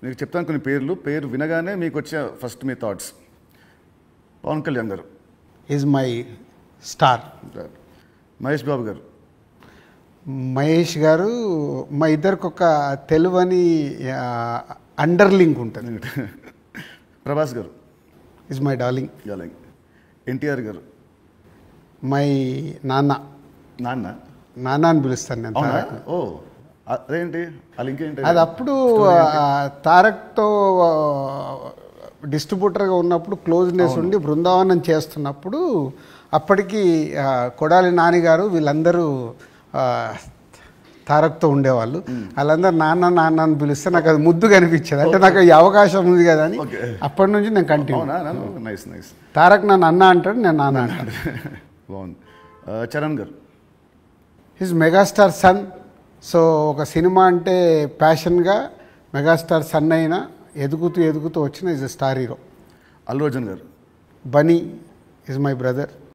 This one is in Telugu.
మీకు చెప్తాను కొన్ని పేర్లు. పేరు వినగానే మీకు వచ్చే ఫస్ట్ మీ థాట్స్. పవన్ కళ్యాణ్ గారు, is my star. Mahesh Babu గారు, మహేష్ గారు మా ఇద్దరికి ఒక తెలువని అండర్లింక్ ఉంటుంది. ప్రభాస్ గారు, ఈజ్ మై డార్లింగ్. ఎన్టీఆర్ గారు, మై నాన్న. నాన్న నాన్న అని పిలుస్తాను నేను అవునా? తారక్. ఓ అదేంటి ఆ లింక్ ఏంటి? అది అప్పుడు తారక్తో డిస్ట్రిబ్యూటర్గా ఉన్నప్పుడు క్లోజ్నెస్ ఉండి బృందావనం చేస్తున్నప్పుడు అప్పటికి కొడాలి నానిగారు వీళ్ళందరూ తారక్తో ఉండేవాళ్ళు. వాళ్ళందరూ నాన్న నాన్న అని పిలిస్తే నాకు అది ముద్దుగా అనిపించేది. అంటే నాకు ఈ అవకాశం ఉంది కదా అని అప్పటి నుంచి నేను కంటిన్యూ. Nice nice. తారక్ నన్ను అన్న అంటాడు, నేను నాన్న అంటాడు. బాగుంది. చరణ్ గారు, హిజ్ మెగాస్టార్ సన్. సో ఒక సినిమా అంటే ప్యాషన్గా మెగాస్టార్ సన్ అయినా ఎదుగుతూ ఎదుగుతూ వచ్చిన is a star hero. Allu Arjun గారు, బనీ ఈజ్ మై బ్రదర్.